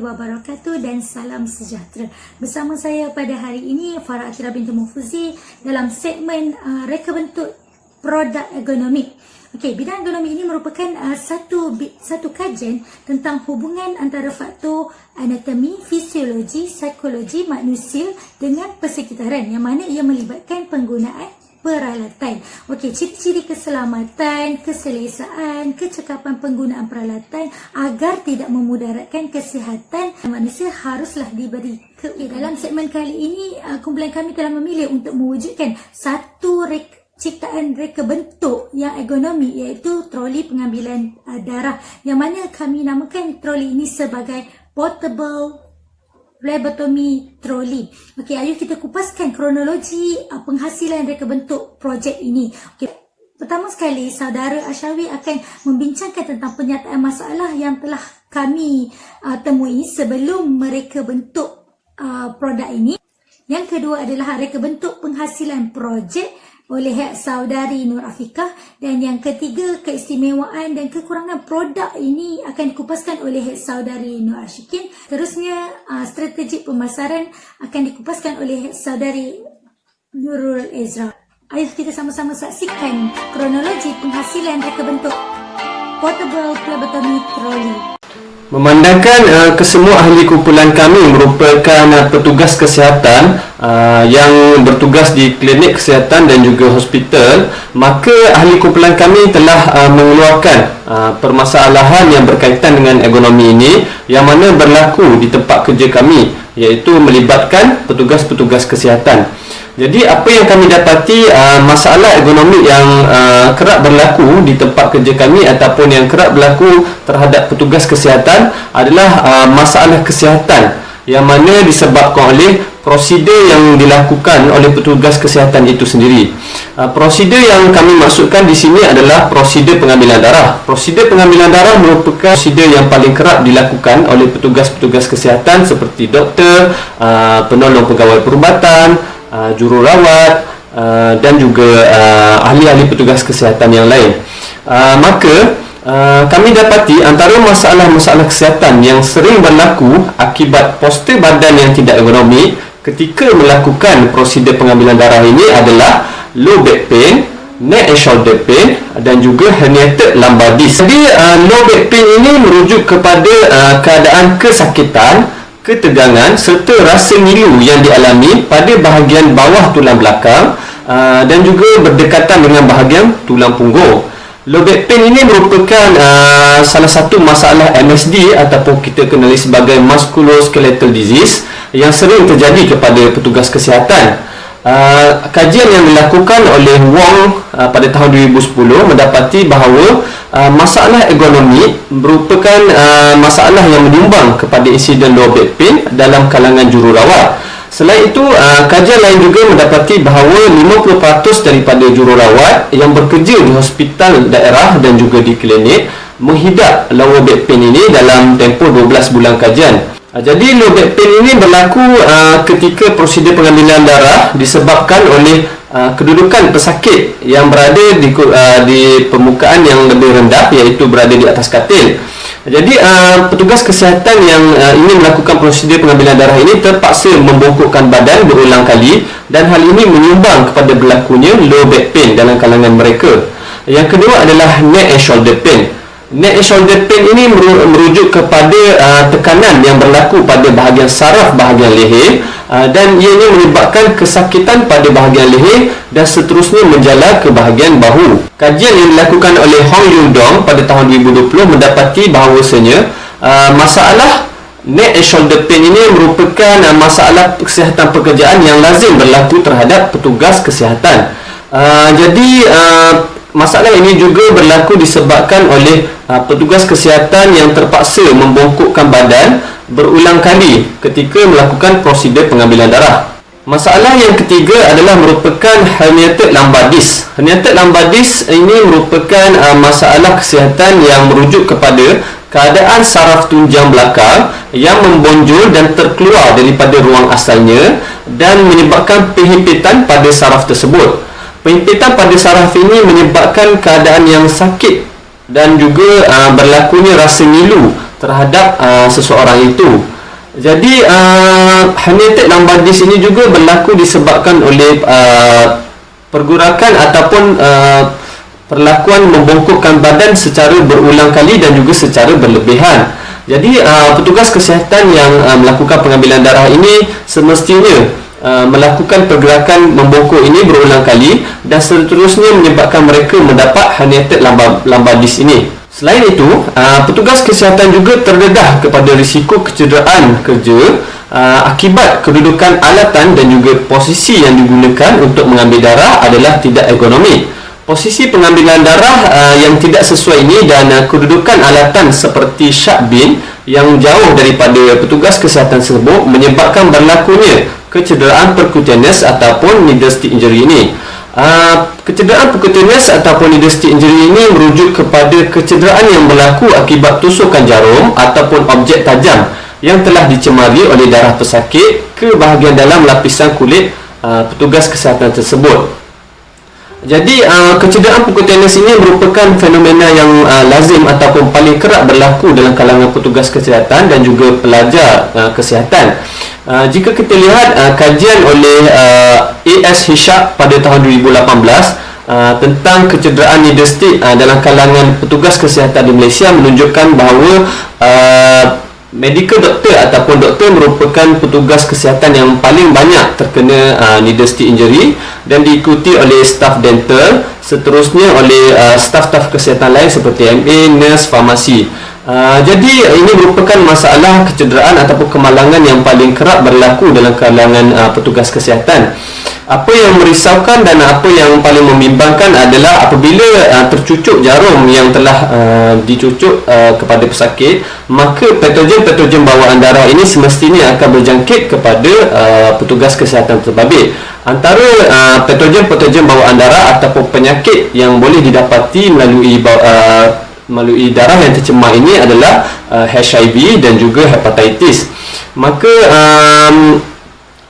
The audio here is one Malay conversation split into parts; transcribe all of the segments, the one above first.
wabarakatuh dan salam sejahtera. Bersama saya pada hari ini Farah Atira binti Mufuzi dalam segmen reka bentuk produk ergonomik. Okey, bidang ergonomi ini merupakan satu kajian tentang hubungan antara faktor anatomi, fisiologi, psikologi manusia dengan persekitaran, yang mana ia melibatkan penggunaan peralatan. Okey, ciri-ciri keselamatan, keselesaan, kecekapan penggunaan peralatan agar tidak memudaratkan kesihatan manusia haruslah diberi. Dalam segmen kali ini, kumpulan kami telah memilih untuk mewujudkan satu ciptaan reka bentuk yang ergonomi, iaitu troli pengambilan darah, yang mana kami namakan troli ini sebagai portable phlebotomy trolley. Okey, ayo kita kupaskan kronologi penghasilan reka bentuk projek ini. Okey, pertama sekali saudara Ashawi akan membincangkan tentang penyataan masalah yang telah kami temui sebelum mereka bentuk produk ini. Yang kedua adalah reka bentuk penghasilan projek oleh saudari Nur Afiqah, dan yang ketiga keistimewaan dan kekurangan produk ini akan dikupaskan oleh saudari Nur Ashikin. Terusnya strategi pemasaran akan dikupaskan oleh saudari Nurul Ezra. Ayo kita sama-sama saksikan kronologi penghasilan reka bentuk portable phlebotomy trolley. Memandangkan kesemua ahli kumpulan kami merupakan petugas kesihatan yang bertugas di klinik kesihatan dan juga hospital, maka ahli kumpulan kami telah mengeluarkan permasalahan yang berkaitan dengan ergonomi ini, yang mana berlaku di tempat kerja kami, iaitu melibatkan petugas-petugas kesihatan. Jadi apa yang kami dapati, masalah ergonomi yang kerap berlaku di tempat kerja kami ataupun yang kerap berlaku terhadap petugas kesihatan adalah masalah kesihatan yang mana disebabkan oleh prosedur yang dilakukan oleh petugas kesihatan itu sendiri. Prosedur yang kami maksudkan di sini adalah prosedur pengambilan darah. Prosedur pengambilan darah merupakan prosedur yang paling kerap dilakukan oleh petugas-petugas kesihatan seperti doktor, penolong pegawai perubatan, jururawat dan juga ahli-ahli petugas kesihatan yang lain. Maka kami dapati antara masalah-masalah kesihatan yang sering berlaku akibat poster badan yang tidak ergonomi ketika melakukan prosedur pengambilan darah ini adalah low back pain, neck and shoulder pain dan juga herniated lumbar disc. Jadi low back pain ini merujuk kepada keadaan kesakitan, ketegangan serta rasa ngilu yang dialami pada bahagian bawah tulang belakang dan juga berdekatan dengan bahagian tulang punggung. Low back pain ini merupakan salah satu masalah MSD ataupun kita kenali sebagai musculoskeletal disease yang sering terjadi kepada petugas kesihatan. Kajian yang dilakukan oleh Wong pada tahun 2010 mendapati bahawa masalah ergonomi merupakan masalah yang menyumbang kepada insiden low back pain dalam kalangan jururawat. Selain itu, kajian lain juga mendapati bahawa 50% daripada jururawat yang bekerja di hospital daerah dan juga di klinik menghidap low back pain ini dalam tempoh 12 bulan kajian. Jadi low back pain ini berlaku ketika prosedur pengambilan darah disebabkan oleh kedudukan pesakit yang berada di permukaan yang lebih rendah, iaitu berada di atas katil. Jadi petugas kesihatan yang ingin melakukan prosedur pengambilan darah ini terpaksa membongkokkan badan berulang kali, dan hal ini menyumbang kepada berlakunya low back pain dalam kalangan mereka. Yang kedua adalah neck and shoulder pain. Neck and shoulder pain ini merujuk kepada tekanan yang berlaku pada bahagian saraf bahagian leher, dan ianya menyebabkan kesakitan pada bahagian leher dan seterusnya menjala ke bahagian bahu. Kajian yang dilakukan oleh Hong Yung Dong pada tahun 2020 mendapati bahawasanya masalah neck and shoulder pain ini merupakan masalah kesihatan pekerjaan yang lazim berlaku terhadap petugas kesihatan. Masalah ini juga berlaku disebabkan oleh petugas kesihatan yang terpaksa membongkokkan badan berulang kali ketika melakukan prosedur pengambilan darah. Masalah yang ketiga adalah merupakan herniated lumbar disc. Herniated lumbar disc ini merupakan masalah kesihatan yang merujuk kepada keadaan saraf tunjang belakang yang membonjol dan terkeluar daripada ruang asalnya dan menyebabkan penghimpitan pada saraf tersebut. Penghimpitan pada saraf ini menyebabkan keadaan yang sakit dan juga berlakunya rasa ngilu terhadap seseorang itu. Jadi herniated lumbar disc ini juga berlaku disebabkan oleh pergerakan ataupun perlakuan membongkokkan badan secara berulang kali dan juga secara berlebihan. Jadi petugas kesihatan yang melakukan pengambilan darah ini semestinya melakukan pergerakan membongkok ini berulang kali dan seterusnya menyebabkan mereka mendapat herniated lumbar disc ini. Selain itu, petugas kesihatan juga terdedah kepada risiko kecederaan kerja akibat kedudukan alatan dan juga posisi yang digunakan untuk mengambil darah adalah tidak ergonomik. Posisi pengambilan darah yang tidak sesuai ini dan kedudukan alatan seperti shark bin yang jauh daripada petugas kesihatan tersebut menyebabkan berlakunya kecederaan percutaneous ataupun needle stick injury ini. Kecederaan percutaneous ataupun needle stick injury ini merujuk kepada kecederaan yang berlaku akibat tusukan jarum ataupun objek tajam yang telah dicemari oleh darah pesakit ke bahagian dalam lapisan kulit petugas kesihatan tersebut. Jadi kecederaan percutaneous ini merupakan fenomena yang lazim ataupun paling kerap berlaku dalam kalangan petugas kesihatan dan juga pelajar kesihatan. Jika kita lihat kajian oleh A.S. Hishak pada tahun 2018 tentang kecederaan needle stick dalam kalangan petugas kesihatan di Malaysia menunjukkan bahawa medical doctor ataupun doktor merupakan petugas kesihatan yang paling banyak terkena needle stick injury dan diikuti oleh staf dental, seterusnya oleh staf-staf kesihatan lain seperti MA, nurse, farmasi. Jadi ini merupakan masalah kecederaan ataupun kemalangan yang paling kerap berlaku dalam kalangan petugas kesihatan. Apa yang merisaukan dan apa yang paling membimbangkan adalah apabila tercucuk jarum yang telah dicucuk kepada pesakit, maka patogen-patogen bawaan darah ini semestinya akan berjangkit kepada petugas kesihatan terbabit. Antara patogen-patogen bawaan darah ataupun penyakit yang boleh didapati melalui darah yang tercemar ini adalah HIV dan juga hepatitis. Maka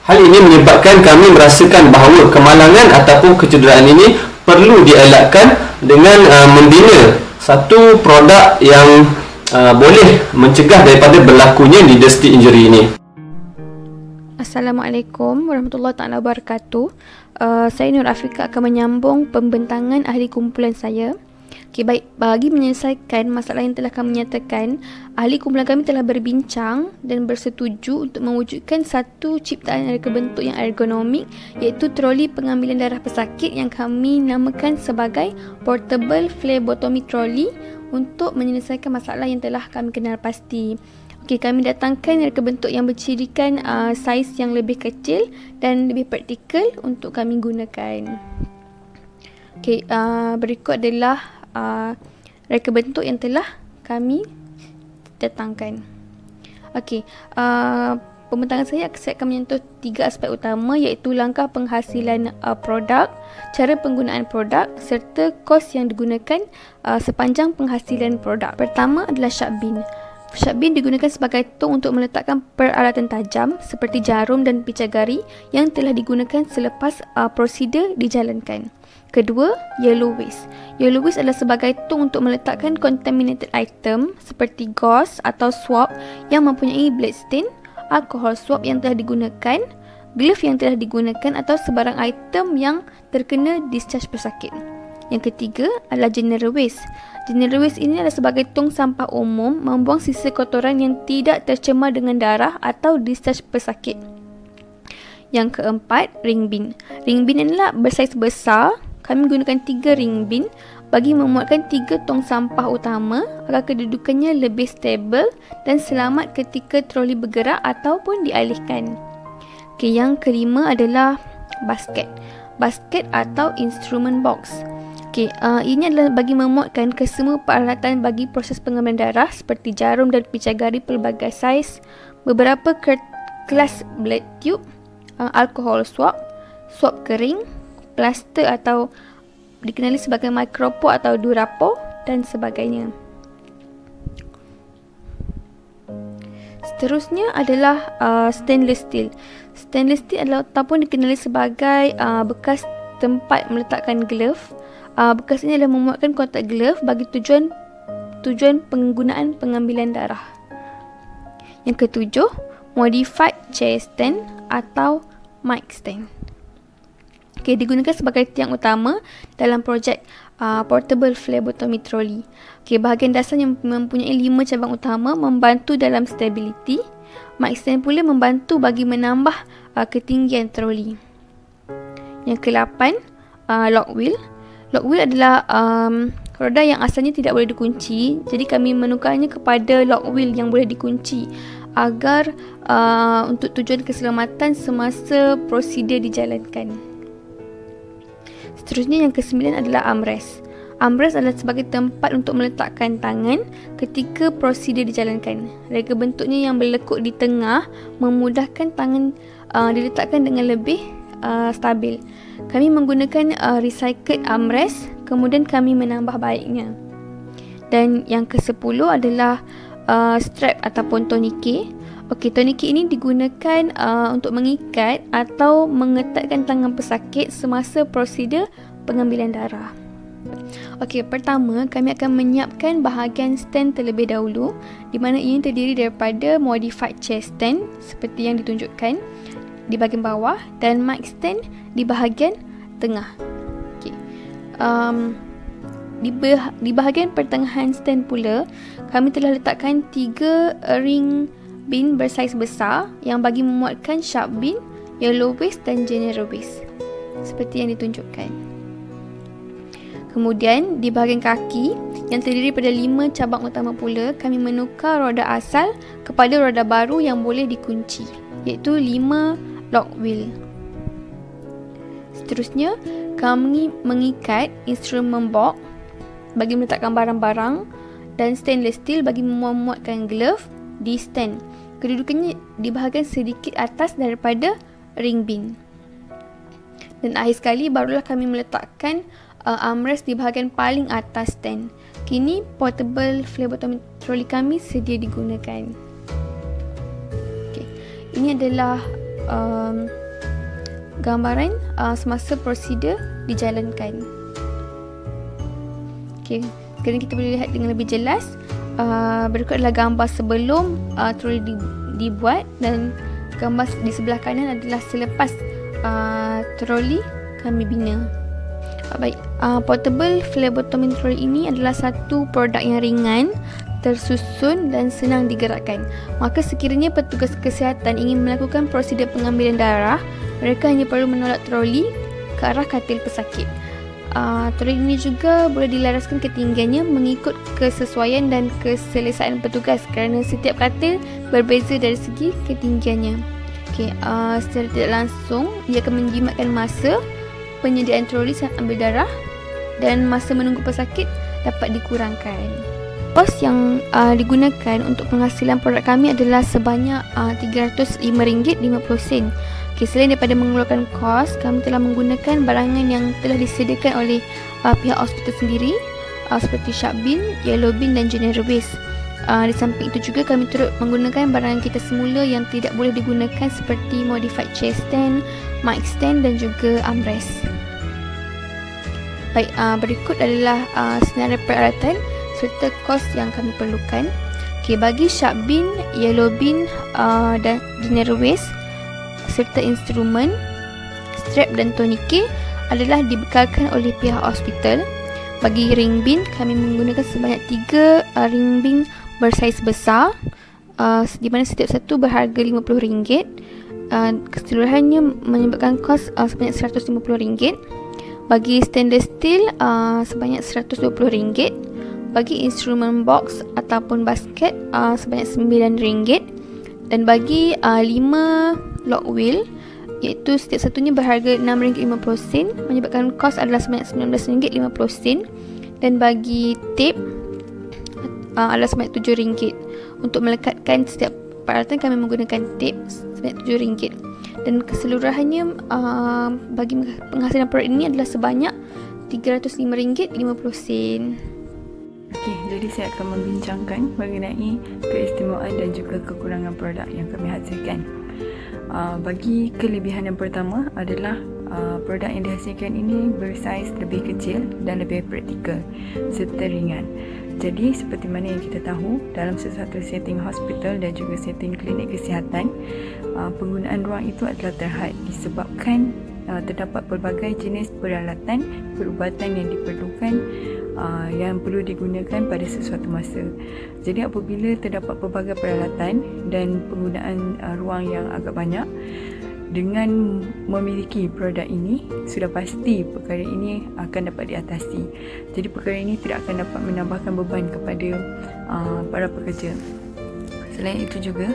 hal ini menyebabkan kami merasakan bahawa kemalangan ataupun kecederaan ini perlu dielakkan dengan membina satu produk yang boleh mencegah daripada berlakunya needle stick injury ini. Assalamualaikum warahmatullahi taala wabarakatuh. Saya Nur Afrika akan menyambung pembentangan ahli kumpulan saya. Okay, baik, bagi menyelesaikan masalah yang telah kami nyatakan, ahli kumpulan kami telah berbincang dan bersetuju untuk mewujudkan satu ciptaan reka bentuk yang ergonomik, iaitu troli pengambilan darah pesakit yang kami namakan sebagai Portable Phlebotomy Trolley untuk menyelesaikan masalah yang telah kami kenal pasti. Okey, kami datangkan reka bentuk yang bercirikan saiz yang lebih kecil dan lebih praktikal untuk kami gunakan. Okey, berikut adalah reka bentuk yang telah kami datangkan. Okey, pembentangan saya akan menyentuh 3 aspek utama, iaitu langkah penghasilan produk, cara penggunaan produk serta kos yang digunakan sepanjang penghasilan produk. Pertama adalah shark bin. Shark bin digunakan sebagai tong untuk meletakkan peralatan tajam seperti jarum dan picagari yang telah digunakan selepas prosedur dijalankan. Kedua, yellow waste. Yellow waste adalah sebagai tong untuk meletakkan contaminated item seperti gauze atau swab yang mempunyai blood stain, alkohol swab yang telah digunakan, glove yang telah digunakan atau sebarang item yang terkena discharge pesakit. Yang ketiga adalah general waste. General waste ini adalah sebagai tong sampah umum membuang sisa kotoran yang tidak tercemar dengan darah atau discharge pesakit. Yang keempat, ring bin. Ring bin adalah bersaiz besar. Kami gunakan 3 ring bin bagi memuatkan 3 tong sampah utama agar kedudukannya lebih stabil dan selamat ketika troli bergerak ataupun dialihkan. Okay, yang kelima adalah basket. Basket atau instrument box. Okay, ini adalah bagi memuatkan kesemua peralatan bagi proses pengambilan darah seperti jarum dan picagari pelbagai saiz, beberapa kelas blood tube, alkohol swab, swab kering, plaster atau dikenali sebagai micropo atau durapo dan sebagainya. Seterusnya adalah stainless steel. Stainless steel adalah ataupun dikenali sebagai bekas tempat meletakkan glove. Bekas ini adalah memuatkan kotak glove bagi tujuan penggunaan pengambilan darah. Yang ketujuh, modified chair stand atau mic stand. Okay, digunakan sebagai tiang utama dalam projek portable phlebotomy trolley. Okay, bahagian dasar yang mempunyai 5 cabang utama membantu dalam stability. Mic stand pula membantu bagi menambah ketinggian trolley. Yang ke-8, lock wheel. Lock wheel adalah roda yang asalnya tidak boleh dikunci. Jadi kami menukarnya kepada lock wheel yang boleh dikunci agar untuk tujuan keselamatan semasa prosedur dijalankan. Seterusnya yang ke-9 adalah armrest. Armrest adalah sebagai tempat untuk meletakkan tangan ketika prosedur dijalankan. Rega bentuknya yang berlekuk di tengah memudahkan tangan diletakkan dengan lebih stabil. Kami menggunakan recycled armrest, kemudian kami menambah baiknya. Dan yang ke-10 adalah strap ataupun tourniquet. Okey, tourniquet ini digunakan untuk mengikat atau mengetatkan tangan pesakit semasa prosedur pengambilan darah. Okey, pertama kami akan menyiapkan bahagian stand terlebih dahulu, di mana ini terdiri daripada modified chair stand seperti yang ditunjukkan di bahagian bawah dan mic stand di bahagian tengah. Okey. Di bahagian pertengahan stand pula, kami telah letakkan 3 ring bin bersaiz besar yang bagi memuatkan sharp bin, yellow waist dan general waist seperti yang ditunjukkan. Kemudian di bahagian kaki yang terdiri pada 5 cabang utama pula, kami menukar roda asal kepada roda baru yang boleh dikunci, iaitu 5 lock wheel. Seterusnya, kami mengikat instrumen box bagi meletakkan barang-barang dan stainless steel bagi memuatkan glove di stand. Kedudukannya di bahagian sedikit atas daripada ring bin. Dan akhir sekali barulah kami meletakkan armrest di bahagian paling atas stand. Kini portable phlebotomy trolley kami sedia digunakan. Okay. Ini adalah gambaran semasa prosedur dijalankan. Okay. Sekarang kita boleh lihat dengan lebih jelas. Berikut adalah gambar sebelum trolley dibuat dan gambar di sebelah kanan adalah selepas trolley kami bina. Baik, portable phlebotomy trolley ini adalah satu produk yang ringan, tersusun dan senang digerakkan. Maka sekiranya petugas kesihatan ingin melakukan prosedur pengambilan darah, mereka hanya perlu menolak trolley ke arah katil pesakit. Trolley ini juga boleh dilaraskan ketinggiannya mengikut kesesuaian dan keselesaan petugas kerana setiap katil berbeza dari segi ketinggiannya. Okay, secara tidak langsung ia akan menjimatkan masa penyediaan trolley saat ambil darah dan masa menunggu pesakit dapat dikurangkan. Kos yang digunakan untuk penghasilan produk kami adalah sebanyak RM305.50. Okay, selain daripada mengeluarkan kos, kami telah menggunakan barangan yang telah disediakan oleh pihak hospital sendiri seperti sharp bin, yellow bin dan general waist. Di samping itu juga kami turut menggunakan barangan kita semula yang tidak boleh digunakan seperti modified chair stand, mic stand dan juga armrest. Baik, berikut adalah senarai peralatan serta kos yang kami perlukan. Okay, bagi sharp bin, yellow bin dan general waist serta instrumen, strap dan tourniquet adalah dibekalkan oleh pihak hospital. Bagi ring bin, kami menggunakan sebanyak 3 ring bin bersaiz besar, di mana setiap satu berharga RM50. Keseluruhannya menyebabkan kos sebanyak RM150. Bagi stainless steel sebanyak RM120. Bagi instrumen box ataupun basket sebanyak RM9. Dan bagi 5 lock wheel, iaitu setiap satunya berharga RM6.50, menyebabkan kos adalah sebanyak RM19.50. Dan bagi tape adalah sebanyak RM7. Untuk melekatkan setiap peralatan kami menggunakan tape sebanyak RM7. Dan keseluruhannya bagi penghasilan produk ini adalah sebanyak RM305.50. Okey, jadi saya akan membincangkan mengenai keistimewaan dan juga kekurangan produk yang kami hasilkan. Bagi kelebihan yang pertama adalah produk yang dihasilkan ini bersaiz lebih kecil dan lebih praktikal serta ringan. Jadi seperti mana yang kita tahu, dalam sesuatu setting hospital dan juga setting klinik kesihatan, penggunaan ruang itu adalah terhad disebabkan terdapat pelbagai jenis peralatan, perubatan yang diperlukan yang perlu digunakan pada sesuatu masa. Jadi apabila terdapat pelbagai peralatan dan penggunaan ruang yang agak banyak, dengan memiliki produk ini, sudah pasti perkara ini akan dapat diatasi. Jadi perkara ini tidak akan dapat menambahkan beban kepada para pekerja. Selain itu juga,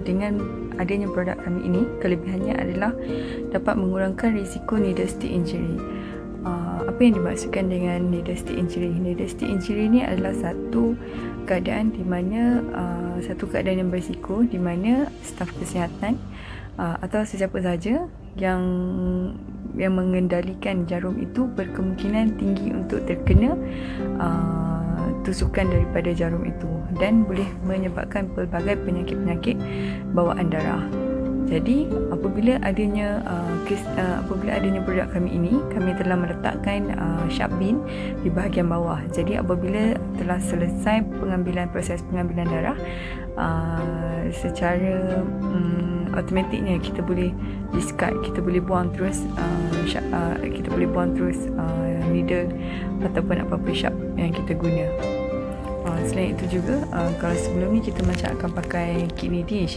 dengan adanya produk kami ini, kelebihannya adalah dapat mengurangkan risiko needle stick injury. Apa yang dimaksudkan dengan needle stick injury? Needle stick injury ini adalah satu keadaan di mana satu keadaan yang berisiko di mana staf kesihatan atau sesiapa sahaja yang mengendalikan jarum itu berkemungkinan tinggi untuk terkena tusukan daripada jarum itu dan boleh menyebabkan pelbagai penyakit-penyakit bawaan darah. Jadi apabila adanya produk kami ini, kami telah meletakkan sharp bin di bahagian bawah. Jadi apabila telah selesai proses pengambilan darah, secara automatiknya kita boleh discard, kita boleh buang terus needle ataupun apa-apa sharp yang kita guna. Selain itu juga, kalau sebelum ni kita macam akan pakai kidney dish.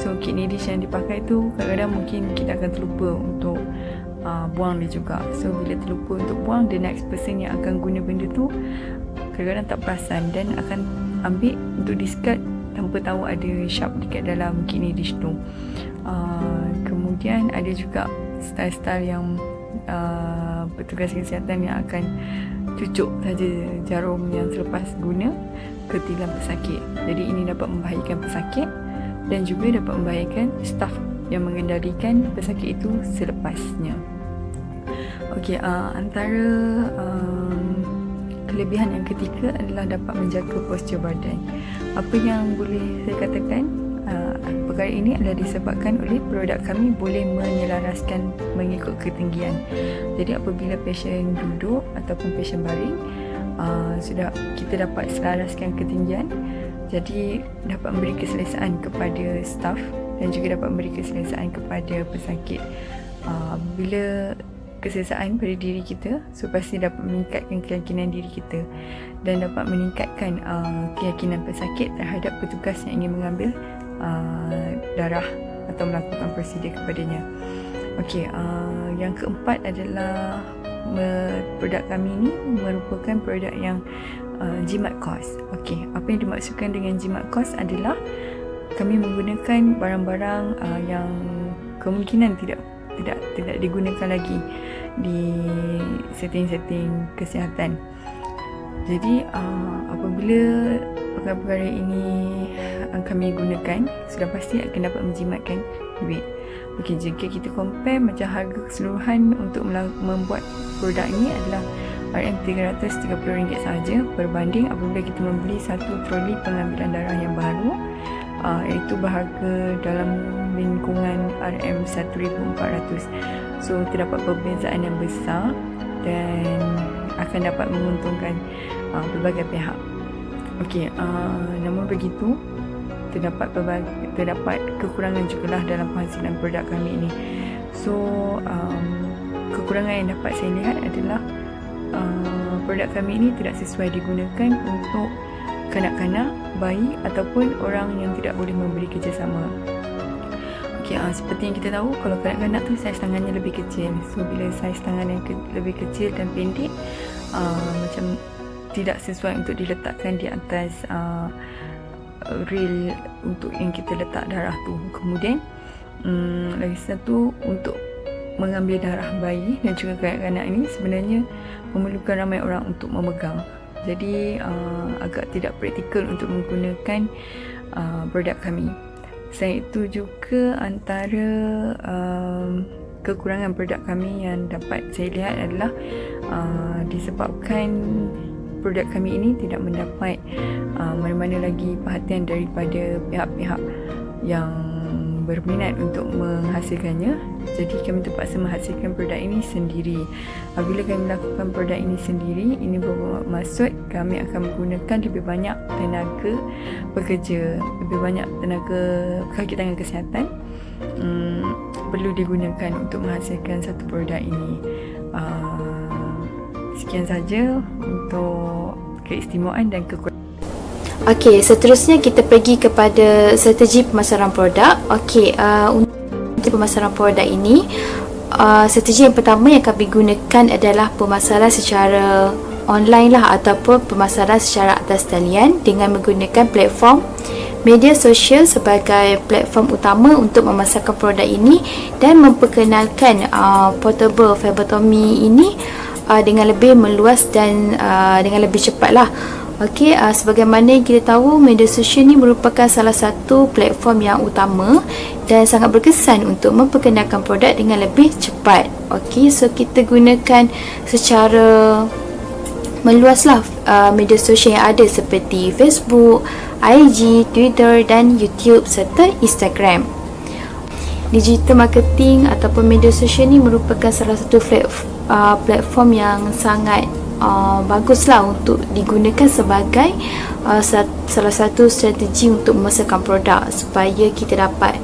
So kidney dish yang dipakai tu kadang-kadang mungkin kita akan terlupa untuk buang dia juga. So bila terlupa untuk buang, the next person yang akan guna benda tu kadang-kadang tak perasan dan akan ambil untuk discard tanpa tahu ada sharp dekat dalam kidney dish tu. Kemudian ada juga style-style yang petugas kesihatan yang akan cucuk saja jarum yang selepas guna ke tilam pesakit. Jadi ini dapat membahayakan pesakit dan juga dapat membahayakan staf yang mengendalikan pesakit itu selepasnya. Okey, antara kelebihan yang ketiga adalah dapat menjaga postur badan. Apa yang boleh saya katakan, perkara ini adalah disebabkan oleh produk kami boleh menyelaraskan mengikut ketinggian. Jadi apabila pasien duduk ataupun pasien baring, sudah kita dapat selaraskan ketinggian. Jadi dapat memberi keselesaan kepada staf dan juga dapat memberi keselesaan kepada pesakit. Bila keselesaan pada diri kita, so pasti dapat meningkatkan keyakinan diri kita dan dapat meningkatkan keyakinan pesakit terhadap petugas yang ingin mengambil darah atau melakukan prosedur kepadanya. Okey, yang keempat adalah produk kami ini merupakan produk yang jimat kos. Okey, apa yang dimaksudkan dengan jimat kos adalah kami menggunakan barang-barang yang kemungkinan tidak digunakan lagi di setting-setting kesihatan. Jadi apabila perkara-perkara ini kami gunakan, sudah pasti akan dapat menjimatkan duit. Okey, jika kita compare macam harga keseluruhan untuk membuat produk ini adalah RM330 sahaja berbanding apabila kita membeli satu troli pengambilan darah yang baru, iaitu berharga dalam lingkungan RM1,400. So terdapat perbezaan yang besar dan akan dapat menguntungkan pelbagai pihak. Okey, namun begitu terdapat kekurangan jugalah dalam penghasilan produk kami ini. So kekurangan yang dapat saya lihat adalah produk kami ini tidak sesuai digunakan untuk kanak-kanak, bayi ataupun orang yang tidak boleh memberi kerjasama. Okey, seperti yang kita tahu, kalau kanak-kanak tu saiz tangannya lebih kecil. So bila saiz tangan yang lebih kecil dan pendek, macam tidak sesuai untuk diletakkan di atas reel untuk yang kita letak darah tu. Kemudian lagi satu, untuk mengambil darah bayi dan juga kanak-kanak ini sebenarnya memerlukan ramai orang untuk memegang. Jadi agak tidak praktikal untuk menggunakan produk kami. Selain itu juga antara kekurangan produk kami yang dapat saya lihat adalah disebabkan produk kami ini tidak mendapat mana-mana lagi perhatian daripada pihak-pihak yang berminat untuk menghasilkannya, jadi kami terpaksa menghasilkan produk ini sendiri. Apabila kami melakukan produk ini sendiri, ini bermaksud kami akan menggunakan lebih banyak tenaga pekerja, lebih banyak tenaga kaki tangan kesihatan perlu digunakan untuk menghasilkan satu produk ini. Sekian saja untuk keistimewaan dan kekurangan. Okey, seterusnya kita pergi kepada strategi pemasaran produk. Okey, untuk pemasaran produk ini, strategi yang pertama yang kami gunakan adalah pemasaran secara online lah, ataupun pemasaran secara atas talian dengan menggunakan platform media sosial sebagai platform utama untuk memasarkan produk ini dan memperkenalkan portable phlebotomy ini dengan lebih meluas dan dengan lebih cepat lah. Okey, sebagaimana yang kita tahu, media sosial ni merupakan salah satu platform yang utama dan sangat berkesan untuk memperkenalkan produk dengan lebih cepat. Okey, so kita gunakan secara meluaslah media sosial yang ada seperti Facebook, IG, Twitter dan YouTube serta Instagram. Digital marketing ataupun media sosial ni merupakan salah satu platform yang sangat baguslah untuk digunakan sebagai salah satu strategi untuk memasarkan produk supaya kita dapat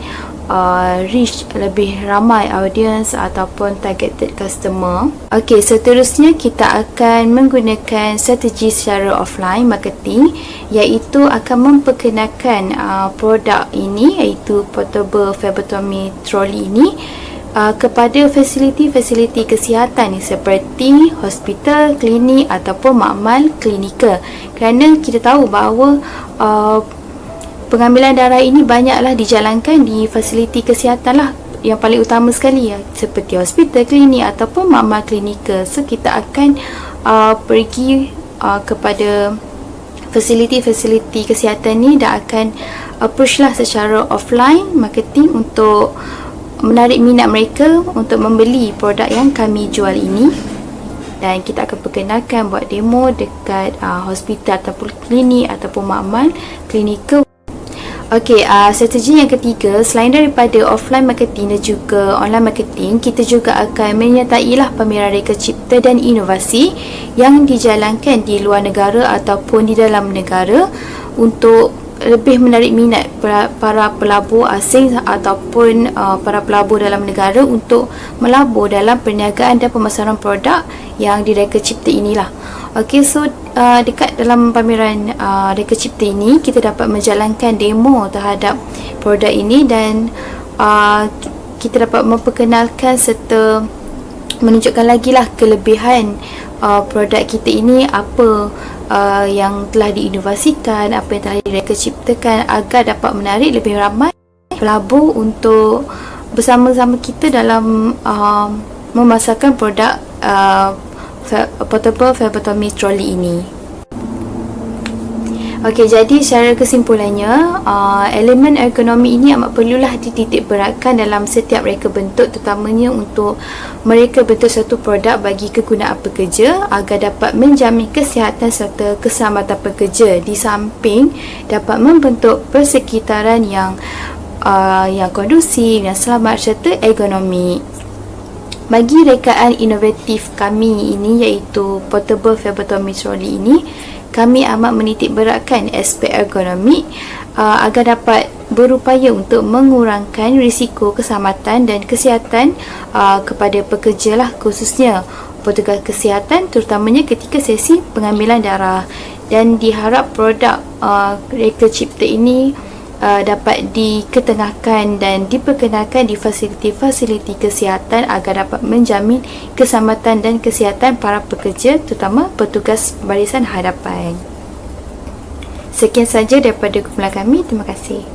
reach lebih ramai audience ataupun targeted customer. Okey, seterusnya kita akan menggunakan strategi secara offline marketing, iaitu akan memperkenalkan produk ini, iaitu portable phlebotomy trolley ini kepada fasiliti-fasiliti kesihatan seperti hospital, klinik ataupun makmal klinikal. Kerana kita tahu bahawa pengambilan darah ini banyaklah dijalankan di fasiliti kesihatan lah, yang paling utama sekali ya, seperti hospital, klinik ataupun makmal klinikal. So kita akan pergi kepada fasiliti-fasiliti kesihatan ni dan akan approach lah secara offline marketing untuk menarik minat mereka untuk membeli produk yang kami jual ini. Dan kita akan perkenalkan buat demo dekat hospital ataupun klinik ataupun makmal klinikal. Okey, strategi yang ketiga, selain daripada offline marketing dan juga online marketing, kita juga akan menyertailah pameran reka cipta dan inovasi yang dijalankan di luar negara ataupun di dalam negara untuk lebih menarik minat para pelabur asing ataupun para pelabur dalam negara untuk melabur dalam perniagaan dan pemasaran produk yang direka cipta inilah. Okey, so dekat dalam pameran reka cipta ini kita dapat menjalankan demo terhadap produk ini dan kita dapat memperkenalkan serta menunjukkan lagi lah kelebihan produk kita ini, apa yang telah diinovasikan, apa yang telah direka ciptakan agar dapat menarik lebih ramai pelabur untuk bersama-sama kita dalam memasarkan produk portable phlebotomy trolley ini. Okey, jadi secara kesimpulannya, elemen ergonomi ini amat perlulah dititik beratkan dalam setiap reka bentuk, terutamanya untuk mereka bentuk satu produk bagi kegunaan pekerja agar dapat menjamin kesihatan serta keselamatan pekerja, di samping dapat membentuk persekitaran yang kondusif, yang selamat serta ergonomi. Bagi rekaan inovatif kami ini, iaitu portable phlebotomy trolley ini, kami amat menitik beratkan aspek ergonomi agar dapat berupaya untuk mengurangkan risiko keselamatan dan kesihatan kepada pekerja lah, khususnya petugas kesihatan, terutamanya ketika sesi pengambilan darah. Dan diharap produk reka cipta ini dapat diketengahkan dan diperkenalkan di fasiliti-fasiliti kesihatan agar dapat menjamin keselamatan dan kesihatan para pekerja, terutama petugas barisan hadapan. Sekian saja daripada kumpulan kami. Terima kasih.